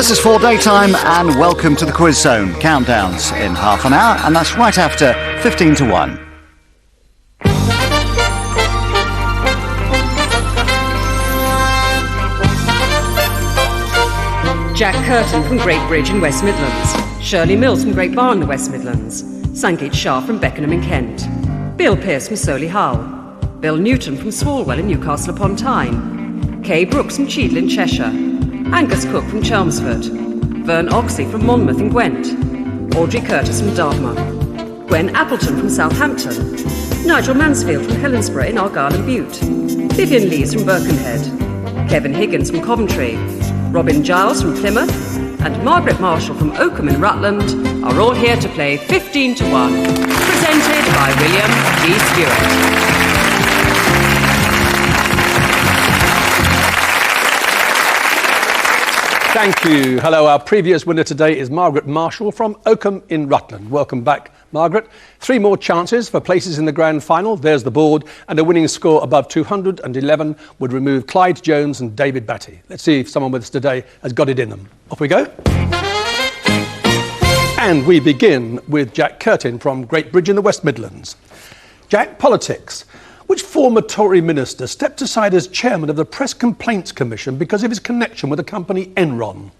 This is 4 Daytime, and welcome to the Quiz Zone. Countdowns in half an hour, and that's right after 15 to 1. Jack Curtin from Great Bridge in West Midlands. Shirley Mills from Great Barn in the West Midlands. Sangeet Shah from Beckenham in Kent. Bill Pearce from Solihull. Bill Newton from Swalwell in Newcastle upon Tyne. Kay Brooks from Cheadle in Cheshire. Angus Cook from Chelmsford. Vern Oxley from Monmouth in Gwent. Audrey Curtis from Dartmouth. Gwen Appleton from Southampton. Nigel Mansfield from Helensburgh in Argyll and Bute. Vivian Lees from Birkenhead. Kevin Higgins from Coventry. Robin Giles from Plymouth. And Margaret Marshall from Oakham in Rutland are all here to play 15 to 1. Presented by William G. Stewart. Thank you. Hello, our previous winner today is Margaret Marshall from Oakham in Rutland. Welcome back, Margaret. 3 more chances for places in the grand final. There's the board, and a winning score above 211 would remove Clyde Jones and David Batty. Let's see if someone with us today has got it in them. Off we go. And we begin with Jack Curtin from Great Bridge in the West Midlands. Jack, politics. Which former Tory minister stepped aside as chairman of the Press Complaints Commission because of his connection with the company Enron?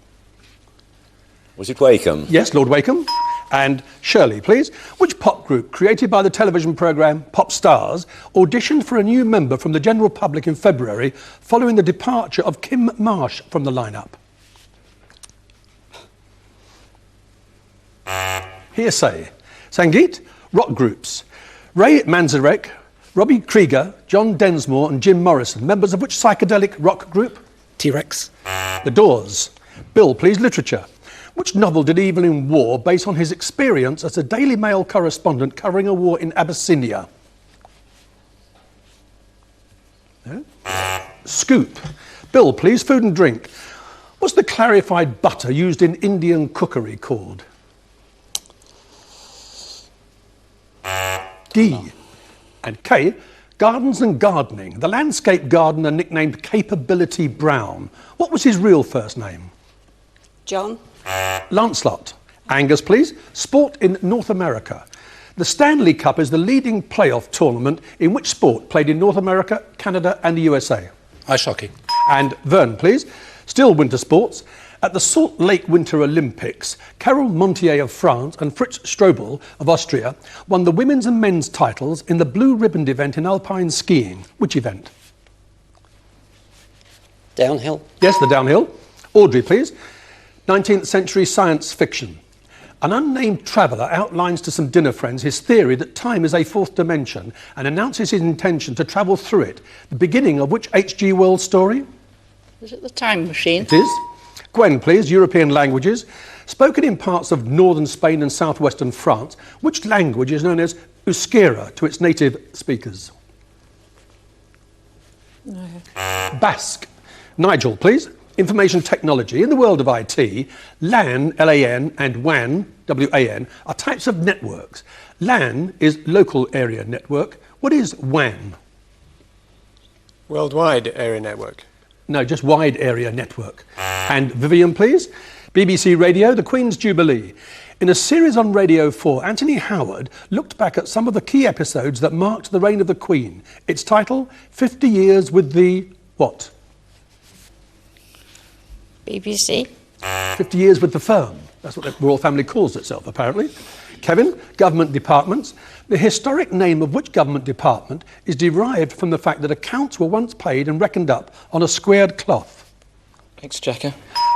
Was it Wakeham? Yes, Lord Wakeham. And Shirley, please. Which pop group, created by the television programme Pop Stars, auditioned for a new member from the general public in February following the departure of Kim Marsh from the lineup? Hearsay. Sangeet, rock groups. Ray Manzarek, Robbie Krieger, John Densmore and Jim Morrison, members of which psychedelic rock group? T-Rex. The Doors. Bill, please, literature. Which novel did Evelyn Waugh base on his experience as a Daily Mail correspondent covering a war in Abyssinia? No? Scoop. Bill, please, food and drink. What's the clarified butter used in Indian cookery called? Ghee. And Kay, gardens and gardening. The landscape gardener nicknamed Capability Brown. What was his real first name? John. Lancelot. Angus, please. Sport in North America. The Stanley Cup is the leading playoff tournament in which sport played in North America, Canada and the USA? Ice hockey. And Vern, please. Still winter sports. At the Salt Lake Winter Olympics, Carole Montier of France and Fritz Strobel of Austria won the women's and men's titles in the blue ribbon event in alpine skiing. Which event? Downhill. Yes, the downhill. Audrey, please. 19th century science fiction. An unnamed traveller outlines to some dinner friends his theory that time is a fourth dimension and announces his intention to travel through it. The beginning of which H.G. Wells story? Is it The Time Machine? It is. Gwen, please. European languages. Spoken in parts of northern Spain and southwestern France, which language is known as Euskera to its native speakers? No. Basque. Nigel, please. Information technology. In the world of IT, LAN, L-A-N, and WAN, W-A-N, are types of networks. LAN is local area network. What is WAN? Worldwide Area Network. No, just wide area network. And Vivian, please. BBC Radio, The Queen's Jubilee. In a series on Radio 4, Anthony Howard looked back at some of the key episodes that marked the reign of the Queen. Its title, 50 Years with the... what? BBC. 50 Years with the Firm. That's what the royal family calls itself, apparently. Kevin, government departments. The historic name of which government department is derived from the fact that accounts were once paid and reckoned up on a squared cloth? Exchequer.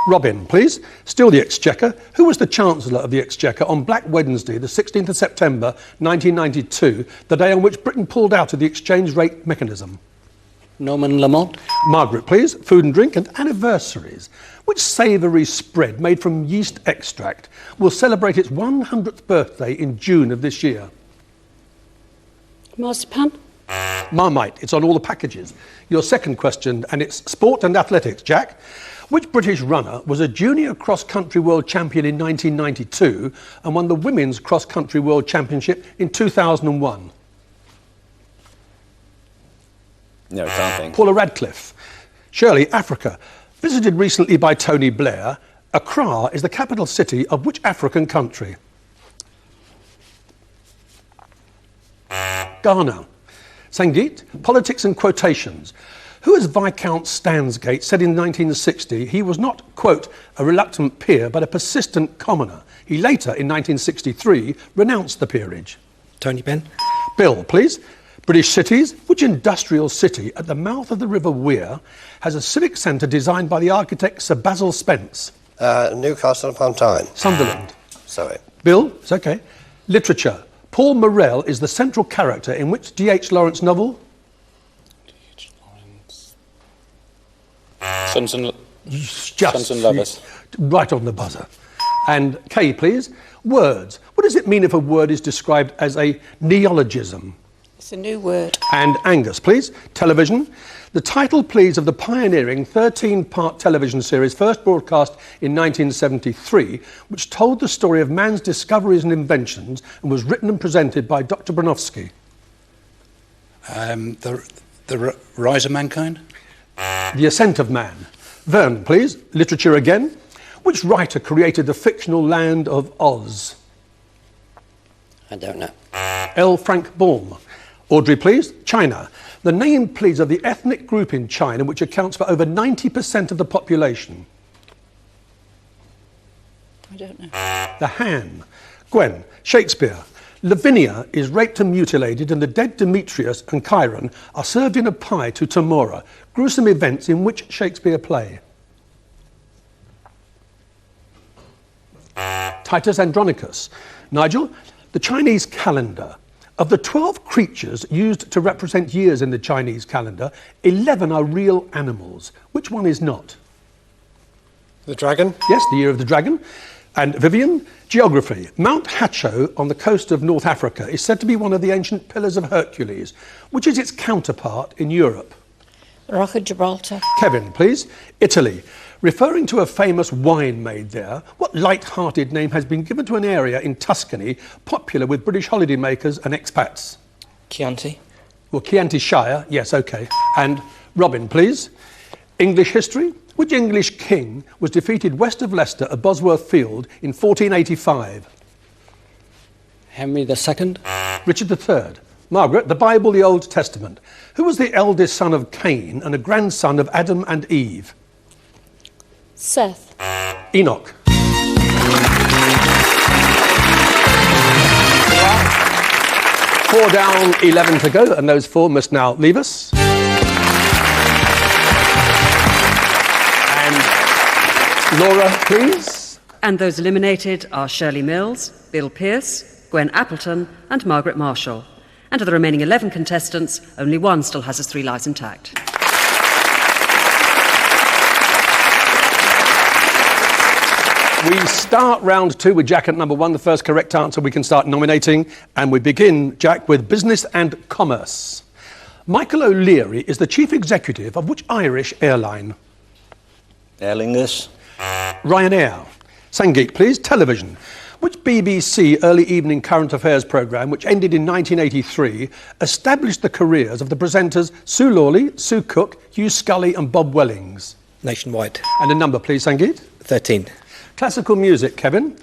Robin, please. Still the Exchequer. Who was the Chancellor of the Exchequer on Black Wednesday, the 16th of September 1992, the day on which Britain pulled out of the exchange rate mechanism? Norman Lamont. Margaret, please. Food and drink and anniversaries. Which savoury spread made from yeast extract will celebrate its 100th birthday in June of this year? Marzipan. Marmite. It's on all the packages. Your second question, and it's sport and athletics, Jack. Which British runner was a junior cross-country world champion in 1992 and won the women's cross-country world championship in 2001? No, I can't think. Paula Radcliffe. Shirley, Africa. Visited recently by Tony Blair, Accra is the capital city of which African country? Ghana. Sangeet, politics and quotations. Who, as Viscount Stansgate, said in 1960 he was not, quote, a reluctant peer but a persistent commoner. He later, in 1963, renounced the peerage. Tony Benn. Bill, please. British cities. Which industrial city at the mouth of the River Wear has a civic centre designed by the architect Sir Basil Spence? Newcastle upon Tyne. Sunderland. Sorry. Bill, it's okay. Literature. Paul Morell is the central character in which D.H. Lawrence novel? D.H. Lawrence. Sons and Lovers. Right on the buzzer. And Kay, please. Words. What does it mean if a word is described as a neologism? It's a new word. And Angus, please. Television. The title, please, of the pioneering 13-part television series first broadcast in 1973, which told the story of man's discoveries and inventions and was written and presented by Dr. Bronowski. The Rise of Mankind. The Ascent of Man. Vern, please. Literature again. Which writer created the fictional land of Oz? I don't know. L. Frank Baum. Audrey, please. China. The name, please, of the ethnic group in China which accounts for over 90% of the population. I don't know. The Han. Gwen. Shakespeare. Lavinia is raped and mutilated, and the dead Demetrius and Chiron are served in a pie to Tamora. Gruesome events in which Shakespeare play? Titus Andronicus. Nigel. The Chinese calendar. Of the 12 creatures used to represent years in the Chinese calendar, 11 are real animals. Which one is not? The dragon. Yes, the year of the dragon. And Vivian, geography. Mount Hacho on the coast of North Africa is said to be one of the ancient pillars of Hercules. Which is its counterpart in Europe? The Rock of Gibraltar. Kevin, please. Italy. Referring to a famous wine made there, what light-hearted name has been given to an area in Tuscany popular with British holidaymakers and expats? Chianti. Well, Chianti Shire, yes, OK. And Robin, please. English history. Which English king was defeated west of Leicester at Bosworth Field in 1485? Henry II. Richard III. Margaret, the Bible, the Old Testament. Who was the eldest son of Cain and a grandson of Adam and Eve? Seth. Enoch. Four down, 11 to go, and those four must now leave us. And Laura, please. And those eliminated are Shirley Mills, Bill Pearce, Gwen Appleton, and Margaret Marshall. And of the remaining 11 contestants, only one still has his 3 lives intact. We start round 2 with Jack at number 1. The first correct answer we can start nominating. And we begin, Jack, with business and commerce. Michael O'Leary is the chief executive of which Irish airline? Aer Lingus. Ryanair. Sangeet, please. Television. Which BBC early evening current affairs programme, which ended in 1983, established the careers of the presenters Sue Lawley, Sue Cook, Hugh Scully and Bob Wellings? Nationwide. And a number, please, Sangeet. 13. Classical music, Kevin.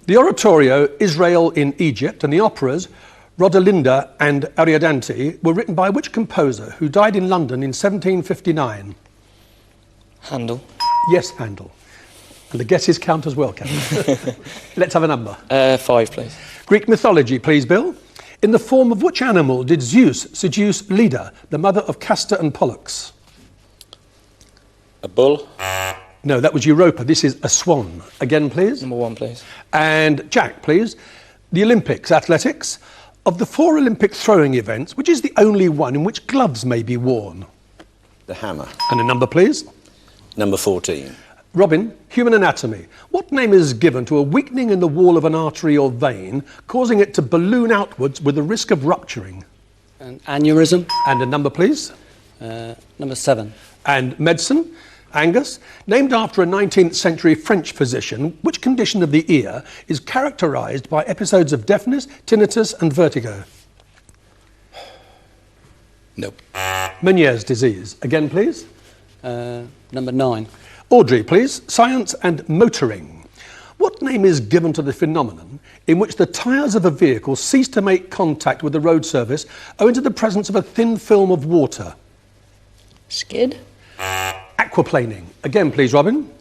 The oratorio Israel in Egypt and the operas Rodelinda and Ariadante were written by which composer who died in London in 1759? Handel. Yes, Handel. And the guesses count as well, Kevin. Let's have a number. 5, please. Greek mythology, please, Bill. In the form of which animal did Zeus seduce Leda, the mother of Castor and Pollux? A bull. No, that was Europa. This is a swan. Again, please. Number 1, please. And Jack, please. The Olympics, athletics. Of the 4 Olympic throwing events, which is the only one in which gloves may be worn? The hammer. And a number, please. Number 14. Robin, human anatomy. What name is given to a weakening in the wall of an artery or vein, causing it to balloon outwards with the risk of rupturing? An aneurysm. And a number, please. Number 7. And medicine. Angus, named after a 19th century French physician, which condition of the ear is characterised by episodes of deafness, tinnitus and vertigo? Nope. Meniere's disease. Again, please. Number 9. Audrey, please. Science and motoring. What name is given to the phenomenon in which the tyres of a vehicle cease to make contact with the road surface owing to the presence of a thin film of water? Skid. Aquaplaning. Again, please, Robin.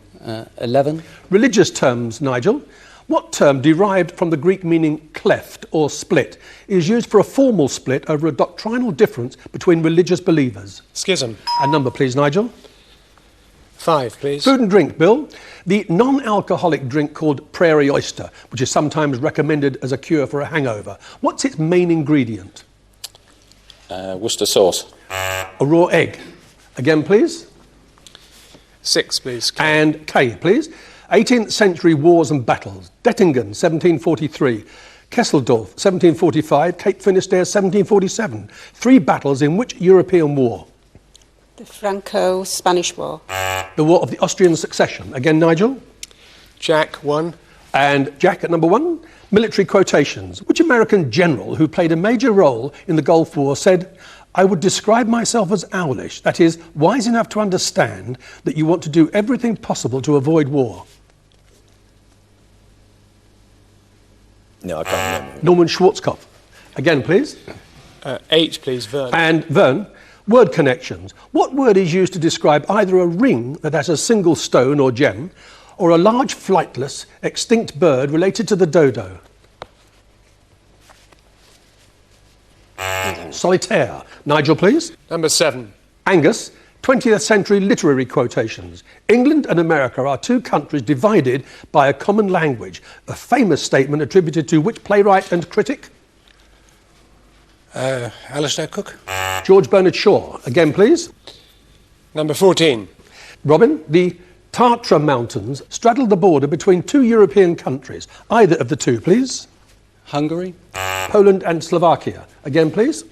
11. Religious terms, Nigel. What term, derived from the Greek meaning cleft or split, is used for a formal split over a doctrinal difference between religious believers? Schism. A number, please, Nigel. 5, please. Food and drink, Bill. The non-alcoholic drink called Prairie Oyster, which is sometimes recommended as a cure for a hangover. What's its main ingredient? Worcester sauce. A raw egg. Again, please. 6, please. And K, please. 18th century wars and battles. Dettingen, 1743. Kesseldorf, 1745. Cape Finisterre, 1747. 3 battles in which European war? The Franco-Spanish War. The War of the Austrian Succession. Again, Nigel. Jack, 1. And Jack at number 1. Military quotations. Which American general who played a major role in the Gulf War said, "I would describe myself as owlish, that is, wise enough to understand that you want to do everything possible to avoid war"? No, I can't remember. Norman Schwarzkopf. Again, please. 8, please. Vern. And Vern, word connections. What word is used to describe either a ring that has a single stone or gem, or a large flightless, extinct bird related to the dodo? Solitaire. Nigel, please. Number 7. Angus, 20th century literary quotations. England and America are 2 countries divided by a common language. A famous statement attributed to which playwright and critic? Alistair Cook. George Bernard Shaw. Again, please. Number 14. Robin, the Tatra Mountains straddle the border between 2 European countries. Either of the 2, please. Hungary. Poland and Slovakia. Again, please.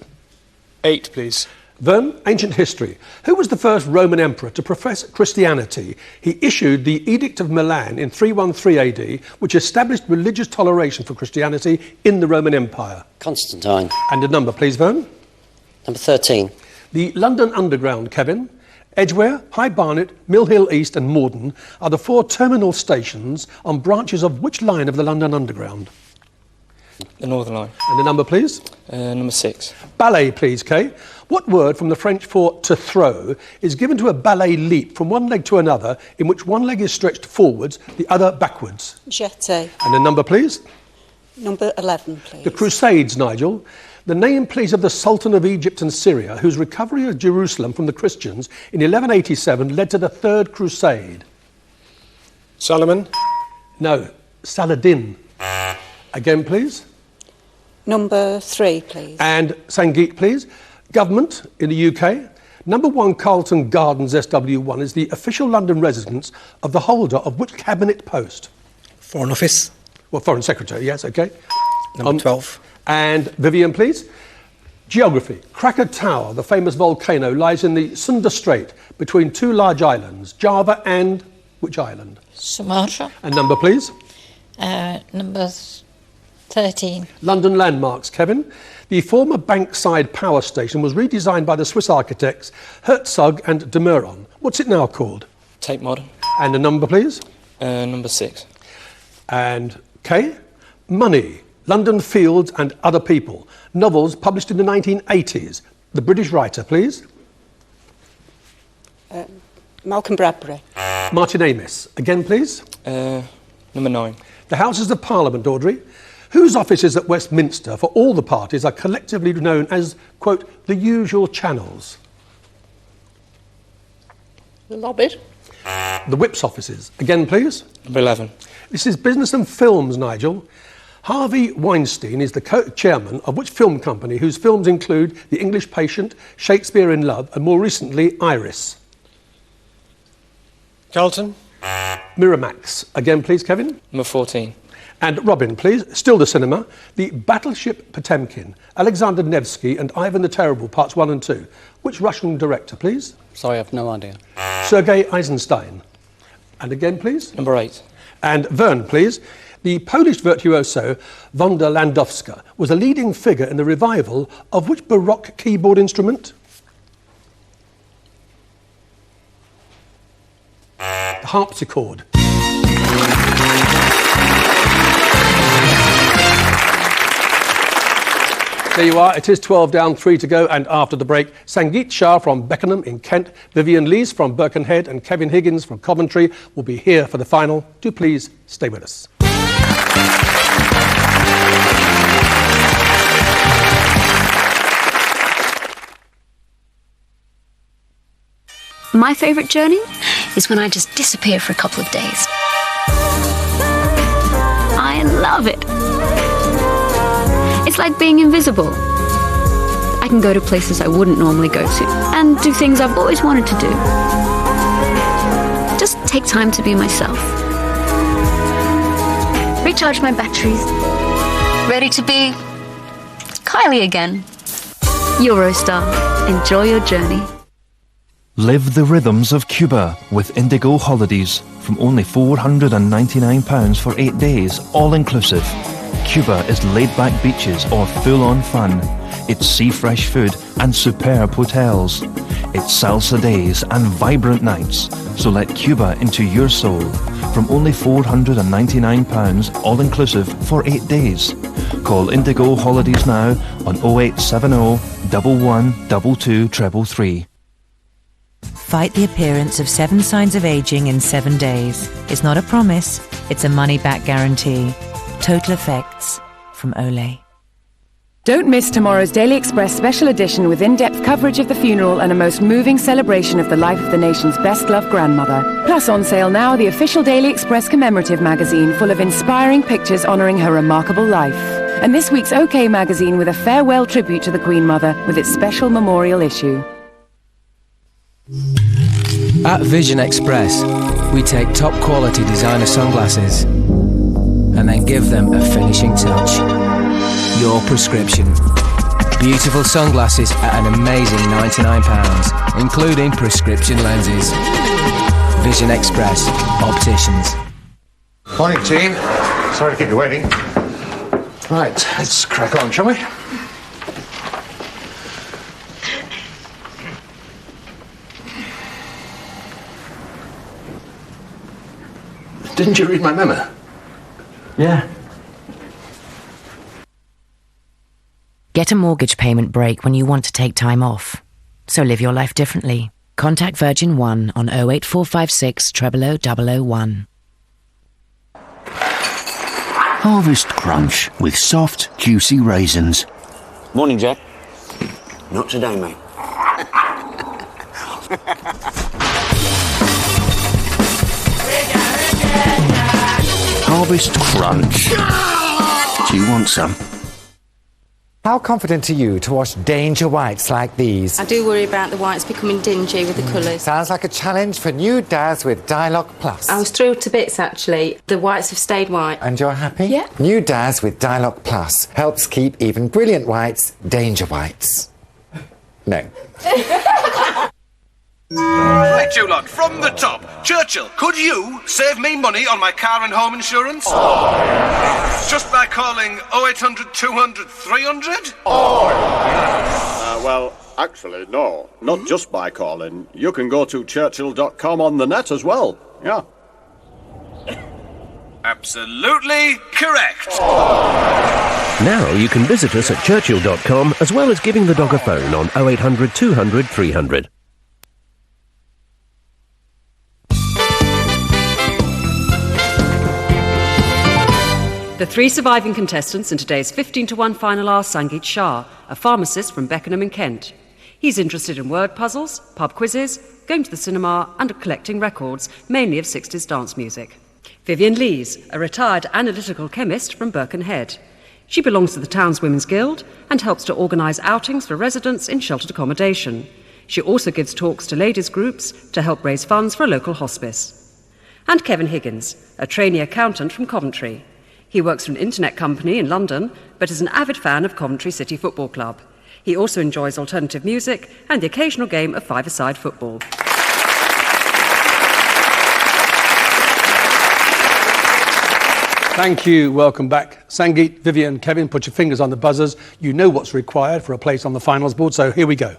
8, please. Vern, ancient history. Who was the first Roman emperor to profess Christianity? He issued the Edict of Milan in 313 AD, which established religious toleration for Christianity in the Roman Empire. Constantine. And a number, please, Vern. Number 13. The London Underground, Kevin. Edgware, High Barnet, Mill Hill East and Morden are the 4 terminal stations on branches of which line of the London Underground? The Northern Line. And the number, please. Number 6. Ballet, please, Kay. What word from the French for to throw is given to a ballet leap from one leg to another in which one leg is stretched forwards, the other backwards? Jeté. And the number, please. Number 11, please. The Crusades, Nigel. The name, please, of the Sultan of Egypt and Syria, whose recovery of Jerusalem from the Christians in 1187 led to the Third Crusade. Solomon. No, Saladin. Again, please. Number 3, please. And Sangeet, please. Government in the UK. Number 1 Carlton Gardens SW1 is the official London residence of the holder of which cabinet post? Foreign Office. Well, Foreign Secretary, yes, OK. Number 12. And Vivian, please. Geography. Krakatoa, the famous volcano, lies in the Sunda Strait between 2 large islands, Java and which island? Sumatra. And number, please. Number 13. London landmarks, Kevin. The former Bankside power station was redesigned by the Swiss architects Herzog and de Meuron. What's it now called? Tate Modern. And a number, please. Number 6. And K. Money, London Fields and Other People. Novels published in the 1980s. The British writer, please. Malcolm Bradbury. Martin Amis. Again, please. Number 9. The Houses of Parliament, Audrey. Whose offices at Westminster for all the parties are collectively known as, quote, the usual channels? The Lobbies. The Whip's offices. Again, please. Number 11. This is Business and Films, Nigel. Harvey Weinstein is the chairman of which film company whose films include The English Patient, Shakespeare in Love, and more recently, Iris? Carlton. Miramax. Again, please, Kevin. Number 14. And Robin, please. Still the cinema. The Battleship Potemkin, Alexander Nevsky and Ivan the Terrible, parts 1 and 2. Which Russian director, please? Sorry, I've no idea. Sergei Eisenstein. And again, please. Number 8. And Vern, please. The Polish virtuoso Wanda Landowska was a leading figure in the revival of which Baroque keyboard instrument? The harpsichord. There you are. It is 12 down, 3 to go, and after the break, Sangeet Shah from Beckenham in Kent, Vivian Lees from Birkenhead and Kevin Higgins from Coventry will be here for the final. Do please stay with us. My favourite journey is when I just disappear for a couple of days. I love it. It's like being invisible. I can go to places I wouldn't normally go to and do things I've always wanted to do. Just take time to be myself. Recharge my batteries. Ready to be Kylie again. Eurostar. Enjoy your journey. Live the rhythms of Cuba with Indigo Holidays from only £499 for 8 days, all inclusive. Cuba is laid-back beaches or full-on fun. It's sea-fresh food and superb hotels. It's salsa days and vibrant nights. So let Cuba into your soul from only £499, all inclusive for 8 days. Call Indigo Holidays now on 0870 1122 333. Fight the appearance of 7 signs of aging in 7 days. It's not a promise, it's a money-back guarantee. Total Effects from Olay. Don't miss tomorrow's Daily Express special edition with in-depth coverage of the funeral and a most moving celebration of the life of the nation's best-loved grandmother. Plus on sale now, the official Daily Express commemorative magazine full of inspiring pictures honouring her remarkable life. And this week's OK magazine with a farewell tribute to the Queen Mother with its special memorial issue. At Vision Express, we take top quality designer sunglasses and then give them a finishing touch. Your prescription. Beautiful sunglasses at an amazing £99, including prescription lenses. Vision Express Opticians. Morning, team. Sorry to keep you waiting. Right, let's crack on, shall we? Didn't you read my memo? Yeah. Get a mortgage payment break when you want to take time off. So live your life differently. Contact Virgin One on 08456 00001. Harvest Crunch with soft, juicy raisins. Morning, Jack. Not today, mate. Harvest Crunch. Do you want some? How confident are you to wash danger whites like these? I do worry about the whites becoming dingy with the colours. Sounds like a challenge for new dads with Dialog Plus. I was thrilled to bits, actually. The whites have stayed white. And you're happy? Yeah. New dads with Dialog Plus helps keep even brilliant whites danger whites. No. Right, you lot, from the top. Churchill, could you save me money on my car and home insurance? Just by calling 0800 200 300? Well, actually, no. Not just by calling. You can go to churchill.com on the net as well. Yeah. Absolutely correct. Now you can visit us at churchill.com as well as giving the dog a phone on 0800 200 300. The 3 surviving contestants in today's 15 to 1 final are Sangeet Shah, a pharmacist from Beckenham in Kent. He's interested in word puzzles, pub quizzes, going to the cinema and collecting records, mainly of 60s dance music. Vivian Lees, a retired analytical chemist from Birkenhead. She belongs to the town's Women's Guild and helps to organise outings for residents in sheltered accommodation. She also gives talks to ladies' groups to help raise funds for a local hospice. And Kevin Higgins, a trainee accountant from Coventry. He works for an internet company in London, but is an avid fan of Coventry City Football Club. He also enjoys alternative music and the occasional game of five-a-side football. Thank you. Welcome back. Sangeet, Vivian, Kevin, put your fingers on the buzzers. You know what's required for a place on the finals board, so here we go.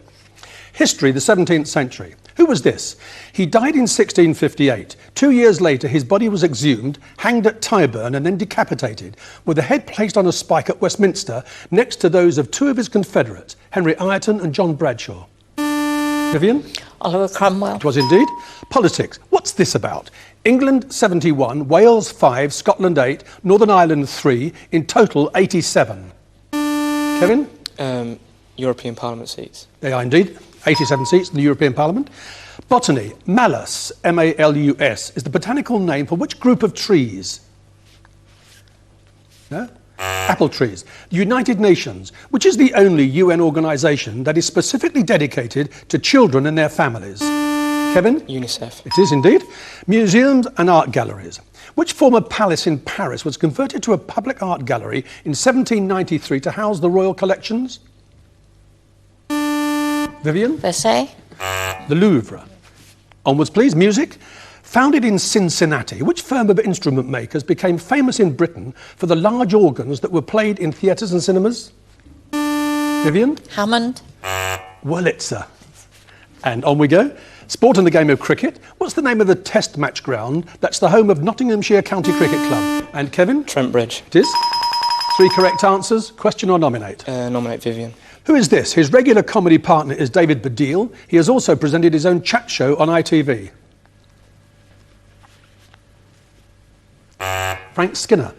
History, the 17th century. Who was this? He died in 1658. 2 years later, his body was exhumed, hanged at Tyburn and then decapitated, with the head placed on a spike at Westminster next to those of two of his confederates, Henry Ireton and John Bradshaw. Vivian? Oliver Cromwell. It was indeed. Politics. What's this about? England 71, Wales 5, Scotland 8, Northern Ireland 3, in total 87. Kevin? European Parliament seats. They are indeed. 87 seats in the European Parliament. Botany. Malus, M-A-L-U-S, is the botanical name for which group of trees? No? Apple trees. The United Nations, which is the only UN organisation that is specifically dedicated to children and their families. Kevin? UNICEF. It is indeed. Museums and art galleries. Which former palace in Paris was converted to a public art gallery in 1793 to house the royal collections? Vivian? Versailles. The Louvre. Onwards, please. Music. Founded in Cincinnati, which firm of instrument makers became famous in Britain for the large organs that were played in theatres and cinemas? Vivian? Hammond. Wurlitzer. And on we go. Sport and the game of cricket. What's the name of the test match ground that's the home of Nottinghamshire County Cricket Club? And Kevin? Trent Bridge. It is. 3 correct answers. Question or nominate? Nominate Vivian. Who is this? His regular comedy partner is David Baddiel. He has also presented his own chat show on ITV. Frank Skinner.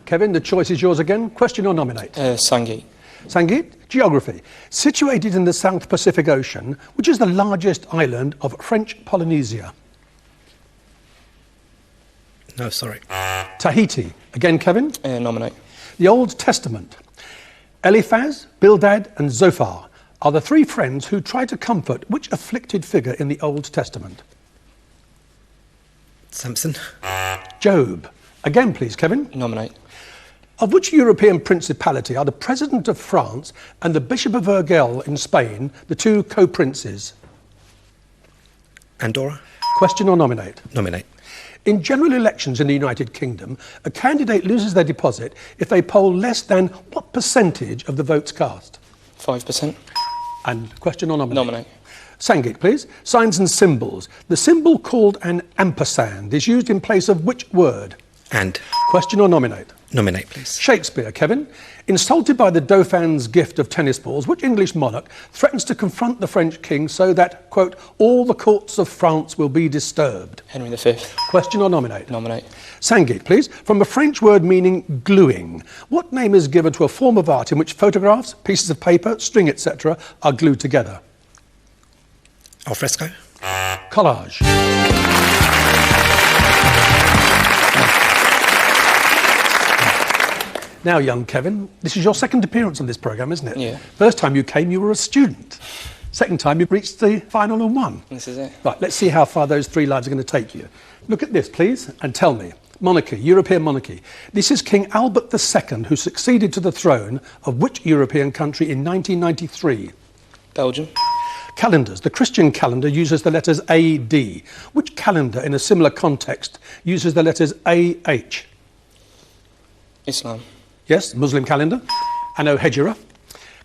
Kevin, the choice is yours again. Question or nominate? Sangeet. Sangeet, geography. Situated in the South Pacific Ocean, which is the largest island of French Polynesia? No, sorry. Tahiti. Again, Kevin? Nominate. The Old Testament. Eliphaz, Bildad and Zophar are the 3 friends who try to comfort which afflicted figure in the Old Testament? Samson. Job. Again, please, Kevin. Nominate. Of which European principality are the President of France and the Bishop of Urgell in Spain the 2 co-princes? Andorra. Question or nominate? Nominate. In general elections in the United Kingdom, a candidate loses their deposit if they poll less than what percentage of the votes cast? 5%. And question or nominate? Nominate. Sangeet, please. Signs and symbols. The symbol called an ampersand is used in place of which word? And. Question or nominate? Nominate, please. Shakespeare, Kevin. Insulted by the Dauphin's gift of tennis balls, which English monarch threatens to confront the French king so that, quote, all the courts of France will be disturbed? Henry V. Question or nominate? Nominate. Sangeet, please. From a French word meaning gluing, what name is given to a form of art in which photographs, pieces of paper, string, etc. are glued together? Al fresco. Collage. Now, young Kevin, this is your second appearance on this programme, isn't it? Yeah. First time you came, you were a student. Second time, you reached the final and won. This is it. Right, let's see how far those 3 lives are going to take you. Look at this, please, and tell me. Monarchy, European monarchy. This is King Albert II, who succeeded to the throne of which European country in 1993? Belgium. Calendars. The Christian calendar uses the letters AD. Which calendar, in a similar context, uses the letters AH? Islam. Yes, Muslim calendar. Anno Hejira.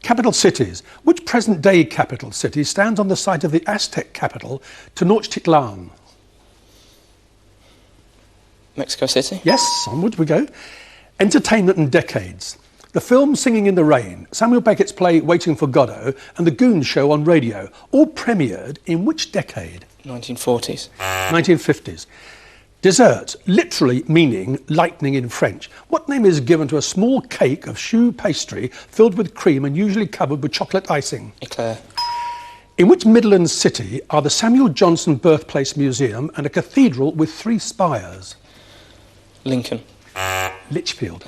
Capital cities. Which present-day capital city stands on the site of the Aztec capital, Tenochtitlan? Mexico City. Yes, onward we go. Entertainment and decades. The film Singing in the Rain, Samuel Beckett's play Waiting for Godot, and The Goon Show on radio, all premiered in which decade? 1940s. 1950s. Desserts, literally meaning lightning in French. What name is given to a small cake of choux pastry filled with cream and usually covered with chocolate icing? Eclair. In which Midlands city are the Samuel Johnson Birthplace Museum and a cathedral with 3 spires? Lincoln. Lichfield.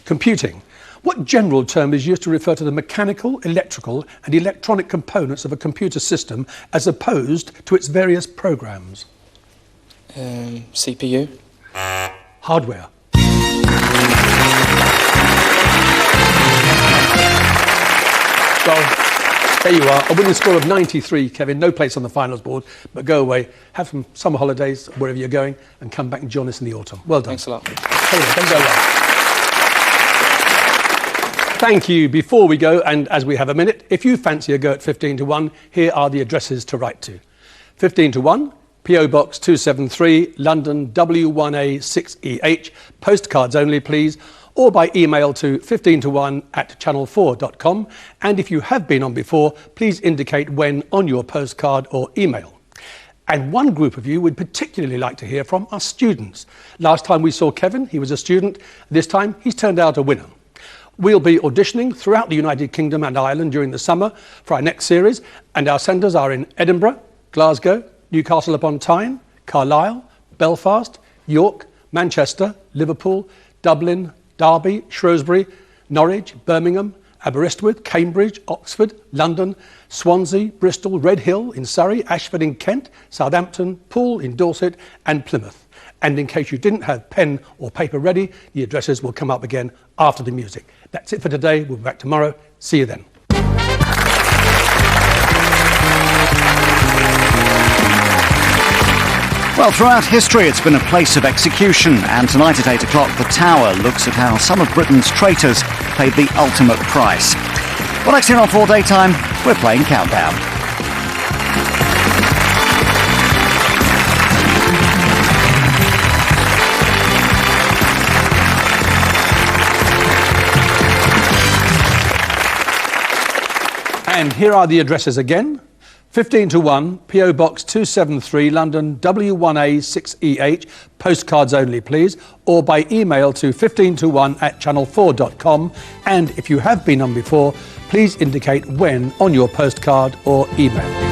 Computing. What general term is used to refer to the mechanical, electrical and electronic components of a computer system as opposed to its various programs? CPU. Hardware. Well, there you are. A winning score of 93, Kevin. No place on the finals board, but go away, have some summer holidays, wherever you're going, and come back and join us in the autumn. Well done. Thanks a lot. Hey, don't go away. Thank you. Before we go, and as we have a minute, if you fancy a go at 15 to 1, here are the addresses to write to. 15 to 1, PO Box 273, London W1A6EH, postcards only please, or by email to 15to1@channel4.com. And if you have been on before, please indicate when on your postcard or email. And one group of you would particularly like to hear from are students. Last time we saw Kevin, he was a student. This time, he's turned out a winner. We'll be auditioning throughout the United Kingdom and Ireland during the summer for our next series, and our centres are in Edinburgh, Glasgow, Newcastle upon Tyne, Carlisle, Belfast, York, Manchester, Liverpool, Dublin, Derby, Shrewsbury, Norwich, Birmingham, Aberystwyth, Cambridge, Oxford, London, Swansea, Bristol, Redhill in Surrey, Ashford in Kent, Southampton, Poole in Dorset and Plymouth. And in case you didn't have pen or paper ready, the addresses will come up again after the music. That's it for today. We'll be back tomorrow. See you then. Well, throughout history, it's been a place of execution, and tonight at 8 o'clock, The Tower looks at how some of Britain's traitors paid the ultimate price. Well, next here on 4 Daytime, we're playing Countdown. And here are the addresses again. 15 to 1, PO Box 273, London W1A6EH, postcards only please, or by email to 15to1@channel4.com. And if you have been on before, please indicate when on your postcard or email.